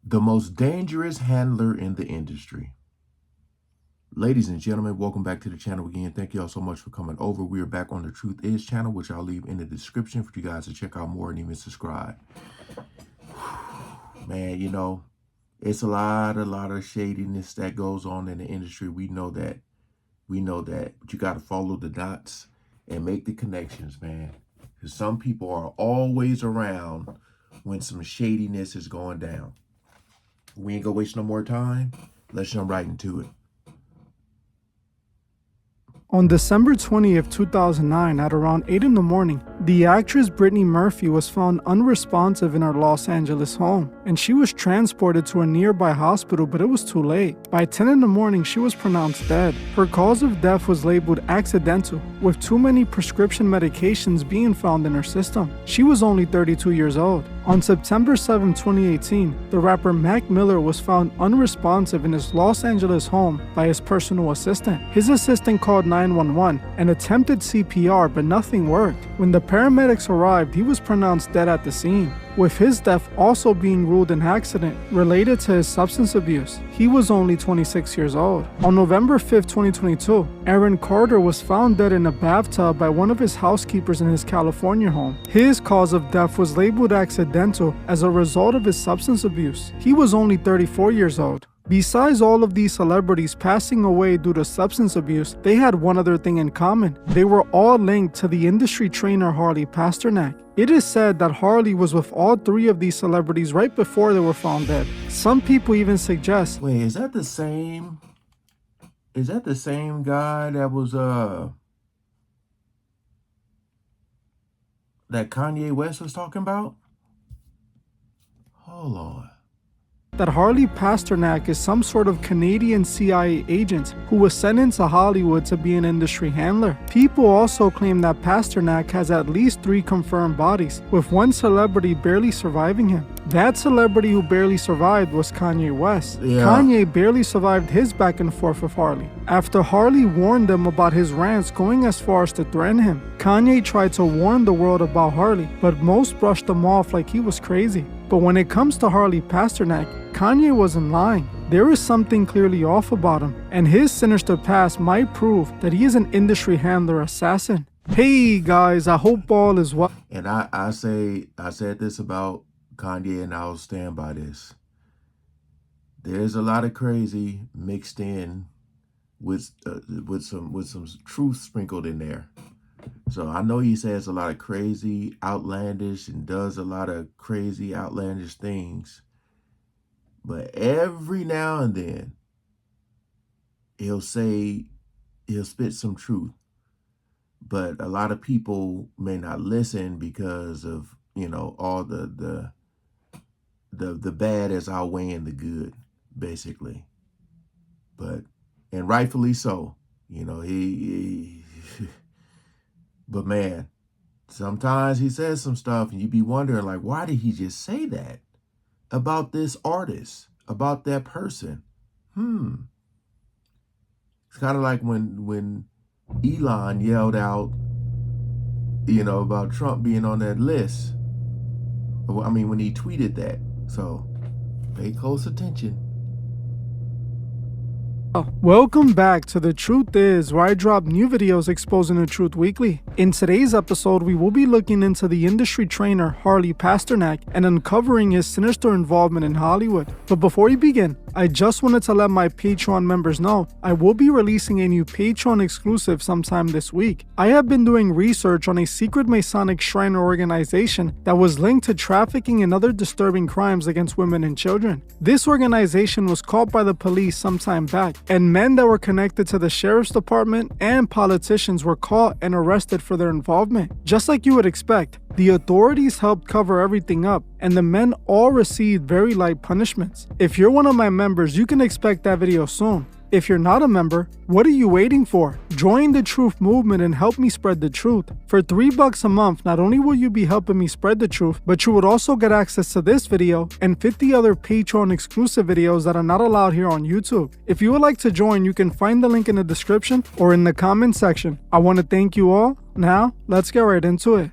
The most dangerous handler in the industry. Ladies and gentlemen, welcome back to the channel again. Thank you all so much for coming over. We are back on the Truth Is channel, which I'll leave in the description for you guys to check out more and even subscribe. Man, you know, it's a lot of shadiness that goes on in the industry. We know that. But you got to follow the dots and make the connections, man. Because some people are always around when some shadiness is going down. We ain't gonna waste no more time. Let's jump right into it. On December 20th, 2009, at around 8 in the morning, the actress Brittany Murphy was found unresponsive in her Los Angeles home, and she was transported to a nearby hospital, but it was too late. By 10 in the morning, she was pronounced dead. Her cause of death was labeled accidental, with too many prescription medications being found in her system. She was only 32 years old. On September 7, 2018, the rapper Mac Miller was found unresponsive in his Los Angeles home by his personal assistant. His assistant called 911 and attempted CPR, but nothing worked. When the paramedics arrived, he was pronounced dead at the scene, with his death also being ruled an accident related to his substance abuse. He was only 26 years old. On November 5, 2022, Aaron Carter was found dead in a bathtub by one of his housekeepers in his California home. His cause of death was labeled accidental as a result of his substance abuse. He was only 34 years old. Besides all of these celebrities passing away due to substance abuse, they had one other thing in common. They were all linked to the industry trainer Harley Pasternak. It is said that Harley was with all three of these celebrities right before they were found dead. Some people even suggest, wait, is that the same guy that was that Kanye West was talking about? Hold on. that Harley Pasternak is some sort of Canadian CIA agent who was sent into Hollywood to be an industry handler. People also claim that Pasternak has at least 3 confirmed bodies, with one celebrity barely surviving him. That celebrity who barely survived was Kanye West. Kanye barely survived his back and forth with Harley, after Harley warned them about his rants going as far as to threaten him. Kanye tried to warn the world about Harley, but most brushed him off like he was crazy. But when it comes to Harley Pasternak, Kanye wasn't lying. There is something clearly off about him, and his sinister past might prove that he is an industry handler assassin. Hey guys, I hope all is well. And I said this about Kanye, and I'll stand by this. There's a lot of crazy mixed in with some truth sprinkled in there. So I know he says a lot of crazy, outlandish, and does a lot of crazy, outlandish things. But every now and then, he'll spit some truth. But a lot of people may not listen because of, you know, all the bad is outweighing the good, basically. And rightfully so. You know, but man, sometimes he says some stuff and you be wondering, like, why did he just say that about this artist, about that person? It's kind of like when Elon yelled out, you know, about Trump being on that list. I mean, when he tweeted that. So pay close attention. Welcome back to The Truth Is, where I drop new videos exposing the truth weekly. In today's episode, we will be looking into the industry trainer Harley Pasternak and uncovering his sinister involvement in Hollywood. But before we begin, I just wanted to let my Patreon members know I will be releasing a new Patreon exclusive sometime this week. I have been doing research on a secret Masonic shrine or organization that was linked to trafficking and other disturbing crimes against women and children. This organization was caught by the police some time back, and men that were connected to the sheriff's department and politicians were caught and arrested for their involvement. Just like you would expect, the authorities helped cover everything up, and the men all received very light punishments. If you're one of my members, you can expect that video soon. If you're not a member, what are you waiting for? Join the truth movement and help me spread the truth. For $3 a month, not only will you be helping me spread the truth, but you would also get access to this video and 50 other Patreon exclusive videos that are not allowed here on YouTube. If you would like to join, you can find the link in the description or in the comment section. I want to thank you all. Now, let's get right into it.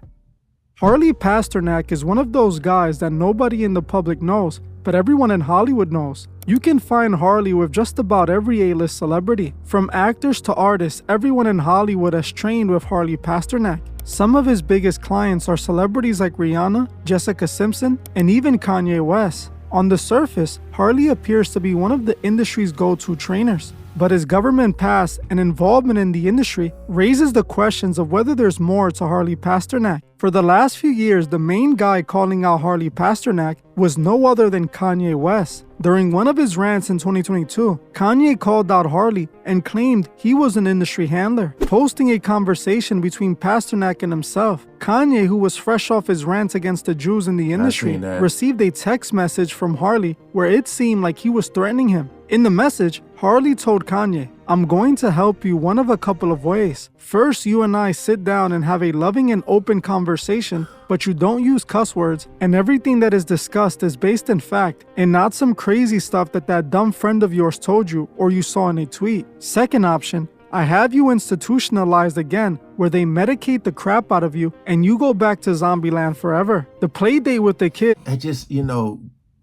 Harley Pasternak is one of those guys that nobody in the public knows, but everyone in Hollywood knows. You can find Harley with just about every A-list celebrity. From actors to artists, everyone in Hollywood has trained with Harley Pasternak. Some of his biggest clients are celebrities like Rihanna, Jessica Simpson, and even Kanye West. On the surface, Harley appears to be one of the industry's go-to trainers. But his government past and involvement in the industry raises the questions of whether there's more to Harley Pasternak. For the last few years, the main guy calling out Harley Pasternak was no other than Kanye West. During one of his rants in 2022, Kanye called out Harley and claimed he was an industry handler, posting a conversation between Pasternak and himself. Kanye, who was fresh off his rants against the Jews in the industry, received a text message from Harley where it seemed like he was threatening him. In the message, Harley told Kanye, "I'm going to help you one of a couple of ways. First, you and I sit down and have a loving and open conversation, but you don't use cuss words, and everything that is discussed is based in fact, and not some crazy stuff that dumb friend of yours told you or you saw in a tweet. Second option, I have you institutionalized again, where they medicate the crap out of you and you go back to zombie land forever." The play date with the kid. I just,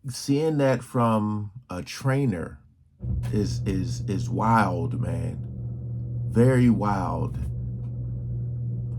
seeing that from a trainer is wild, man. Very wild.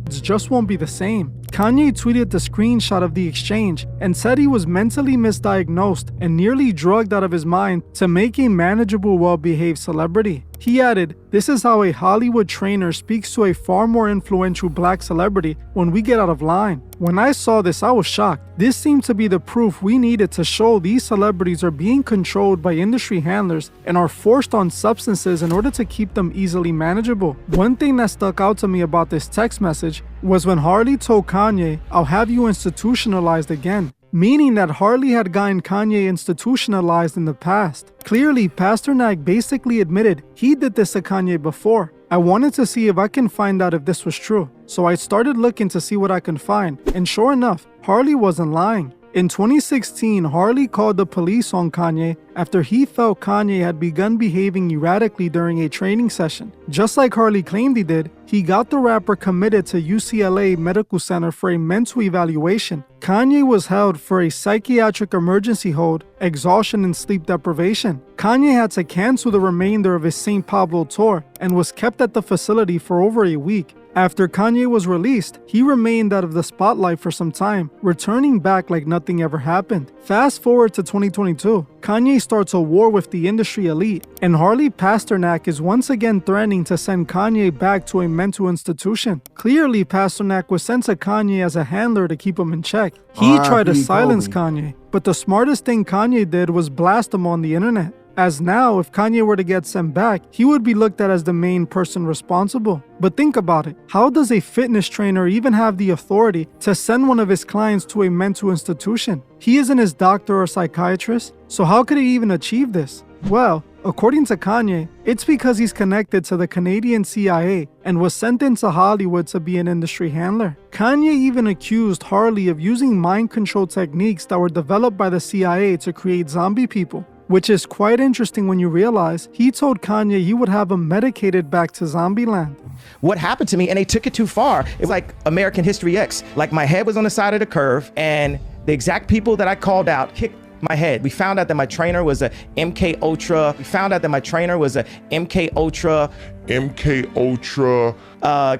It just won't be the same. Kanye tweeted the screenshot of the exchange and said he was mentally misdiagnosed and nearly drugged out of his mind to make a manageable, well-behaved celebrity. He added, "This is how a Hollywood trainer speaks to a far more influential black celebrity when we get out of line." When I saw this, I was shocked. This seemed to be the proof we needed to show these celebrities are being controlled by industry handlers and are forced on substances in order to keep them easily manageable. One thing that stuck out to me about this text message was when Harley told Kanye, "I'll have you institutionalized again," meaning that Harley had gotten Kanye institutionalized in the past. Clearly, Pasternak basically admitted he did this to Kanye before. I wanted to see if I can find out if this was true, so I started looking to see what I can find, and sure enough, Harley wasn't lying. In 2016, Harley called the police on Kanye after he felt Kanye had begun behaving erratically during a training session. Just like Harley claimed he did, he got the rapper committed to UCLA Medical Center for a mental evaluation. Kanye was held for a psychiatric emergency hold, exhaustion, and sleep deprivation. Kanye had to cancel the remainder of his St. Pablo tour and was kept at the facility for over a week. After Kanye was released, he remained out of the spotlight for some time, returning back like nothing ever happened. Fast forward to 2022, Kanye starts a war with the industry elite, and Harley Pasternak is once again threatening to send Kanye back to a mental institution. Clearly, Pasternak was sent to Kanye as a handler to keep him in check. He tried to silence Kanye, but the smartest thing Kanye did was blast him on the internet. As now, if Kanye were to get sent back, he would be looked at as the main person responsible. But think about it. How does a fitness trainer even have the authority to send one of his clients to a mental institution? He isn't his doctor or psychiatrist, so how could he even achieve this? Well, according to Kanye, it's because he's connected to the Canadian CIA and was sent into Hollywood to be an industry handler. Kanye even accused Harley of using mind control techniques that were developed by the CIA to create zombie people, which is quite interesting when you realize he told Kanye he would have him medicated back to Zombieland. What happened to me, and they took it too far. It was like American History X. Like my head was on the side of the curve, and the exact people that I called out kicked my head. We found out that my trainer was a MK Ultra. We found out that my trainer was a MK Ultra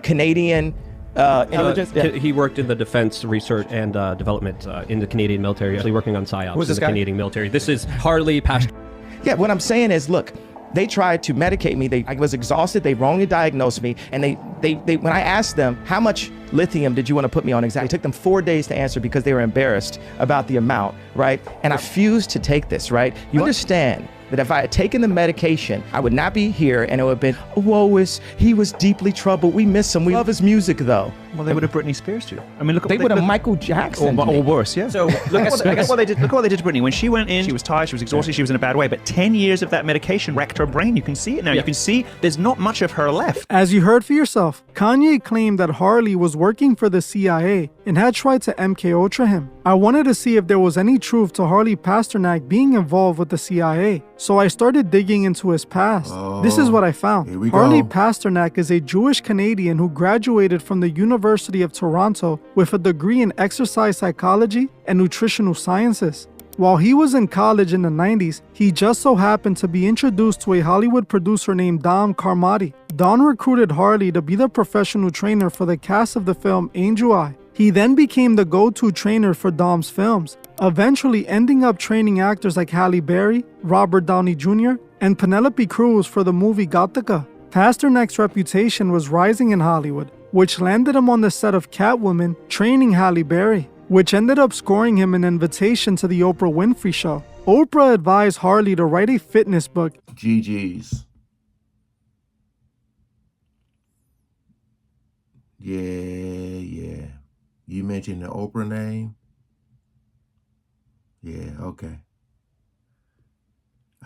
Canadian intelligence. He worked in the defense research and development in the Canadian military, actually working on psyops in the Canadian military. This is Harley Pasternak. Yeah, what I'm saying is, look, they tried to medicate me. I was exhausted. They wrongly diagnosed me. And they when I asked them, how much lithium did you want to put me on exactly? It took them 4 days to answer because they were embarrassed about the amount, right? And I refused to take this, right? You understand that if I had taken the medication, I would not be here, and it would have been, he was deeply troubled. We miss him. We love his music, though. Well, they would have Britney Spears too. I mean, look. They would have Michael Jackson. Or worse, yeah. So look at what they did. Look at what they did to Britney. When she went in, she was tired, she was exhausted, she was in a bad way. But 10 years of that medication wrecked her brain. You can see it now. You can see there's not much of her left. As you heard for yourself, Kanye claimed that Harley was working for the CIA and had tried to MK Ultra him. I wanted to see if there was any truth to Harley Pasternak being involved with the CIA, so I started digging into his past. This is what I found. Harley Pasternak is a Jewish Canadian who graduated from the University of Toronto with a degree in exercise psychology and nutritional sciences. While he was in college in the 90s, he just so happened to be introduced to a Hollywood producer named Dom Carmody. Don recruited Harley to be the professional trainer for the cast of the film Angel Eye. He then became the go-to trainer for Dom's films, eventually ending up training actors like Halle Berry, Robert Downey Jr., and Penelope Cruz for the movie Gattaca. Pasternak's reputation was rising in Hollywood, which landed him on the set of Catwoman training Halle Berry, which ended up scoring him an invitation to the Oprah Winfrey Show. Oprah advised Harley to write a fitness book. GG's. Yeah. You mentioned the Oprah name? Yeah, okay.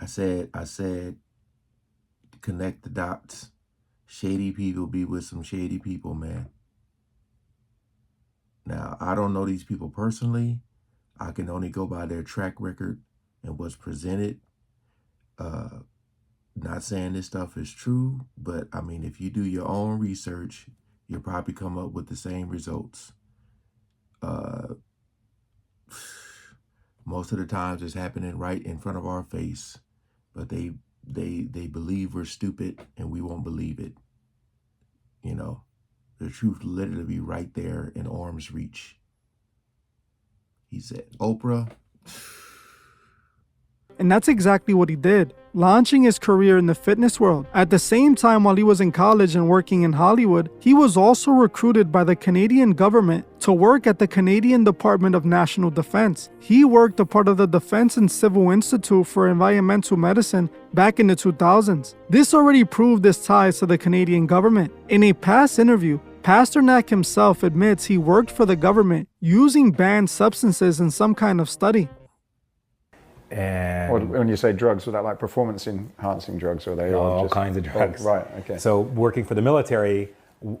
I said, connect the dots. Shady people be with some shady people, man. Now, I don't know these people personally. I can only go by their track record and what's presented. Not saying this stuff is true, but I mean, if you do your own research, you'll probably come up with the same results. Most of the times it's happening right in front of our face, but they believe we're stupid and we won't believe it. You know, the truth literally be right there in arm's reach. He said, Oprah. And that's exactly what he did, launching his career in the fitness world. At the same time, while he was in college and working in Hollywood, he was also recruited by the Canadian government to work at the Canadian Department of National Defense. He worked a part of the Defense and Civil Institute for Environmental Medicine back in the 2000s. This already proved his ties to the Canadian government. In a past interview, Pasternak himself admits he worked for the government using banned substances in some kind of study. And or when you say drugs, was that like performance-enhancing drugs, or are they all just kinds of drugs? Oh, right. Okay. So working for the military,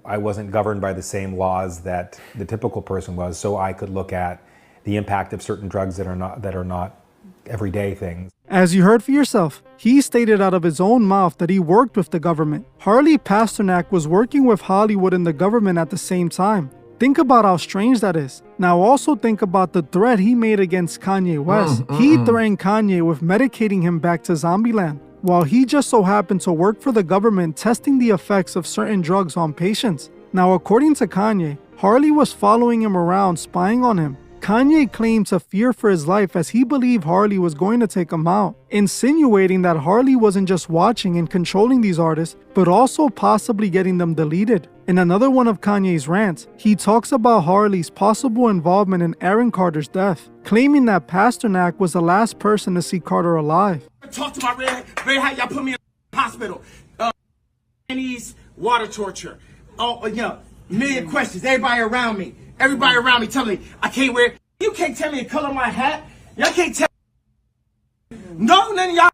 I wasn't governed by the same laws that the typical person was. So I could look at the impact of certain drugs that are not everyday things. As you heard for yourself, he stated out of his own mouth that he worked with the government. Harley Pasternak was working with Hollywood and the government at the same time. Think about how strange that is. Now also think about the threat he made against Kanye West. He threatened Kanye with medicating him back to Zombieland, while he just so happened to work for the government testing the effects of certain drugs on patients. Now according to Kanye, Harley was following him around, spying on him. Kanye claimed to fear for his life as he believed Harley was going to take him out, insinuating that Harley wasn't just watching and controlling these artists, but also possibly getting them deleted. In another one of Kanye's rants, he talks about Harley's possible involvement in Aaron Carter's death, claiming that Pasternak was the last person to see Carter alive. Talk to my red hat, y'all put me in the hospital. Chinese water torture. Oh, yeah, million questions. Everybody around me telling me I can't wear. You can't tell me the color of my hat. Y'all can't tell. No, none of y'all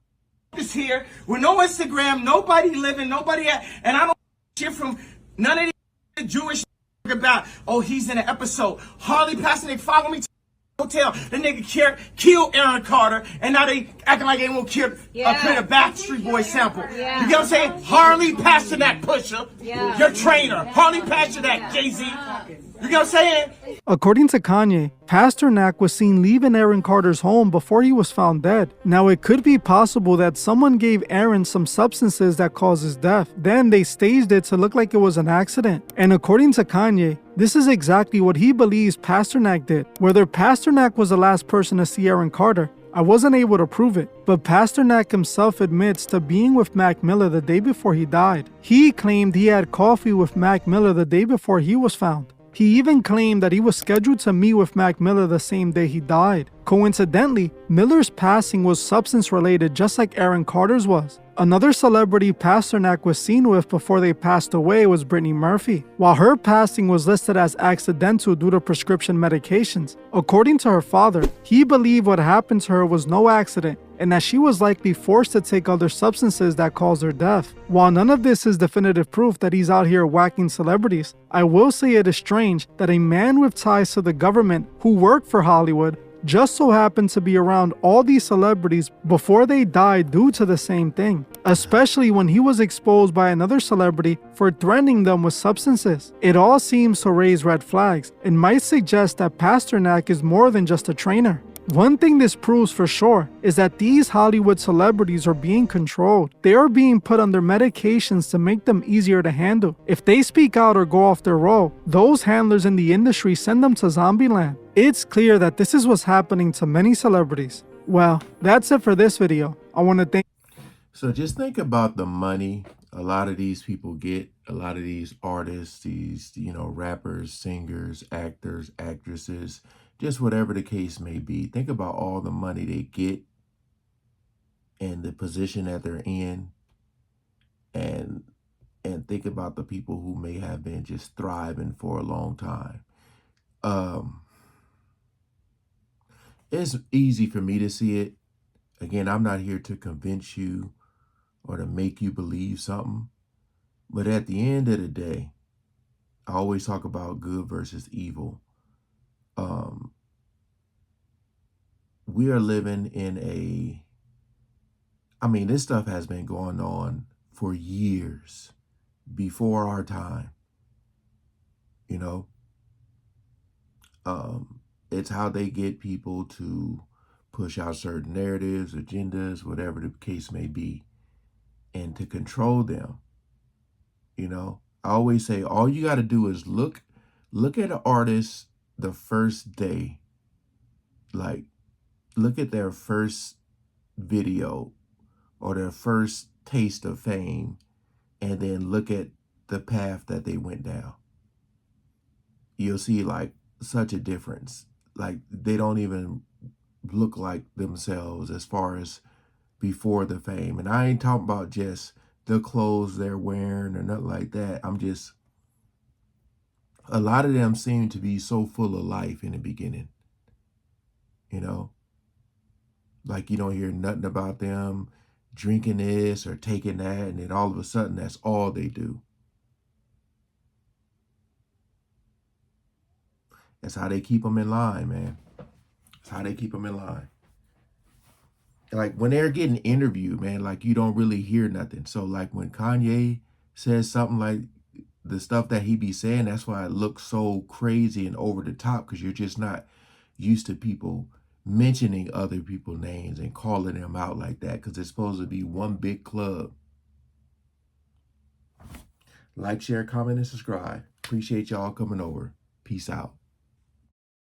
is here with no Instagram, nobody living, nobody at, and I don't shit from none of the Jewish about. Oh, he's in an episode. Harley Pasternak follow me to the hotel. The nigga killed Aaron Carter, and now they acting like they won't kill a Backstreet Boy sample. You get what I'm saying? Harley Pasternak pusher, your trainer. Harley Pasternak, Jay-Z. You get what I'm saying? According to Kanye, Pasternak was seen leaving Aaron Carter's home before he was found dead. Now it could be possible that someone gave Aaron some substances that caused his death. Then they staged it to look like it was an accident. And according to Kanye, this is exactly what he believes Pasternak did. Whether Pasternak was the last person to see Aaron Carter, I wasn't able to prove it, but Pasternak himself admits to being with Mac Miller the day before he died. He claimed he had coffee with Mac Miller the day before he was found. He even claimed that he was scheduled to meet with Mac Miller the same day he died. Coincidentally, Miller's passing was substance related just like Aaron Carter's was. Another celebrity Pasternak was seen with before they passed away was Brittany Murphy, while her passing was listed as accidental due to prescription medications. According to her father, he believed what happened to her was no accident and that she was likely forced to take other substances that caused her death. While none of this is definitive proof that he's out here whacking celebrities, I will say it is strange that a man with ties to the government who worked for Hollywood just so happened to be around all these celebrities before they died due to the same thing, especially when he was exposed by another celebrity for threatening them with substances. It all seems to raise red flags and might suggest that Pasternak is more than just a trainer. One thing this proves for sure is that these Hollywood celebrities are being controlled. They are being put under medications to make them easier to handle. If they speak out or go off their role, those handlers in the industry send them to zombie land. It's clear that this is what's happening to many celebrities. Well, that's it for this video. I want to thank. So just think about the money a lot of these people get, a lot of these artists, these, rappers, singers, actors, actresses, just whatever the case may be. Think about all the money they get and the position that they're in, and think about the people who may have been just thriving for a long time. It's easy for me to see it. Again, I'm not here to convince you or to make you believe something. But at the end of the day, I always talk about good versus evil. We are living in this stuff has been going on for years before our time. It's how they get people to push out certain narratives, agendas, whatever the case may be, and to control them. I always say all you got to do is look at an artist the first day, like look at their first video or their first taste of fame, and then look at the path that they went down. You'll see like such a difference. Like they don't even look like themselves as far as before the fame. And I ain't talking about just the clothes they're wearing or nothing like that. A lot of them seem to be so full of life in the beginning. Like you don't hear nothing about them drinking this or taking that, and then all of a sudden that's all they do. That's how they keep them in line, man. That's how they keep them in line. Like when they're getting interviewed, man, like you don't really hear nothing. So like when Kanye says something like the stuff that he be saying, that's why it looks so crazy and over the top, because you're just not used to people mentioning other people's names and calling them out like that, because it's supposed to be one big club. Like, share, comment, and subscribe. Appreciate y'all coming over. Peace out.